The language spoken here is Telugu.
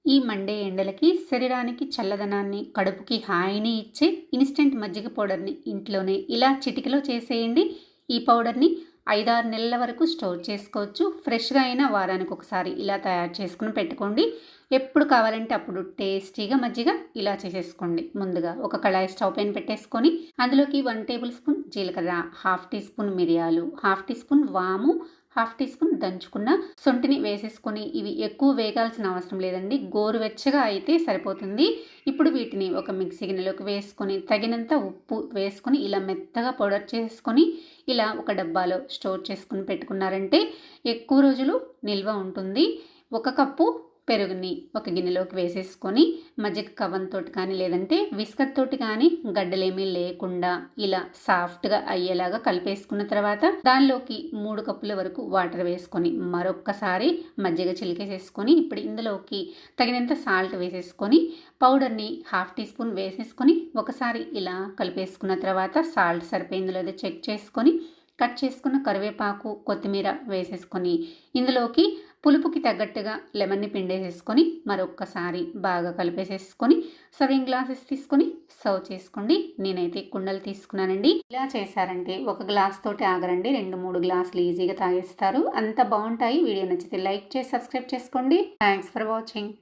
ఈ మండే ఎండలకి శరీరానికి చల్లదనాన్ని, కడుపుకి హాయిని ఇచ్చే ఇన్‌స్టంట్ మజ్జిగ పౌడర్‌ని ఇంట్లోనే ఇలా చిటికెలో చేసేయండి. ఈ పౌడర్‌ని 5, 6 నెలల వరకు స్టోర్ చేసుకోవచ్చు. ఫ్రెష్‌గా అయినా వారానికి ఒకసారి ఇలా తయారు చేసుకొని పెట్టుకోండి. ఎప్పుడు కావాలంటే అప్పుడు టేస్టీగా మజ్జిగ ఇలా చేసేసుకోండి. ముందుగా ఒక కళాయి స్టవ్ పైన పెట్టేసుకొని అందులోకి 1 టేబుల్ స్పూన్ జీలకర్ర, హాఫ్ టీ స్పూన్ మిరియాలు, హాఫ్ టీ స్పూన్ వాము, హాఫ్ టీ స్పూన్ దంచుకున్న సొంటిని వేసేసుకొని ఇవి ఎక్కువ వేగాల్సిన అవసరం లేదండి. గోరువెచ్చగా అయితే సరిపోతుంది. ఇప్పుడు వీటిని ఒక మిక్సీ గిన్నెలోకి వేసుకొని తగినంత ఉప్పు వేసుకొని ఇలా మెత్తగా పౌడర్ చేసుకొని ఇలా ఒక డబ్బాలో స్టోర్ చేసుకుని పెట్టుకున్నారంటే ఎక్కువ రోజులు నిల్వ ఉంటుంది. 1 కప్పు పెరుగుని ఒక గిన్నెలోకి వేసేసుకొని మజ్జిగ కవ్వంతో కానీ లేదంటే విస్కర్ తోటి కానీ గడ్డలేమీ లేకుండా ఇలా సాఫ్ట్గా అయ్యేలాగా కలిపేసుకున్న తర్వాత దానిలోకి 3 కప్పుల వరకు వాటర్ వేసుకొని మరొక్కసారి మజ్జిగ చిలికేసేసుకొని ఇప్పుడు ఇందులోకి తగినంత సాల్ట్ వేసేసుకొని పౌడర్ని హాఫ్ టీ స్పూన్ వేసేసుకొని ఒకసారి ఇలా కలిపేసుకున్న తర్వాత సాల్ట్ సరిపోయిందో లేదో చెక్ చేసుకొని కట్ చేసుకున్న కరివేపాకు, కొత్తిమీర వేసేసుకొని ఇందులోకి పులుపుకి తగ్గట్టుగా లెమన్ని పిండేసేసుకొని మరొక్కసారి బాగా కలిపేసేసుకొని సర్వింగ్ గ్లాసెస్ తీసుకొని సర్వ్ చేసుకోండి. నేనైతే కుండలు తీసుకున్నానండి. ఇలా చేశారంటే 1 గ్లాస్ తోటి ఆగరండి, 2, 3 గ్లాసులు ఈజీగా తాగేస్తారు. అంత బాగుంటాయి. వీడియో నచ్చితే లైక్ చేసి సబ్స్క్రైబ్ చేసుకోండి. Thanks for watching.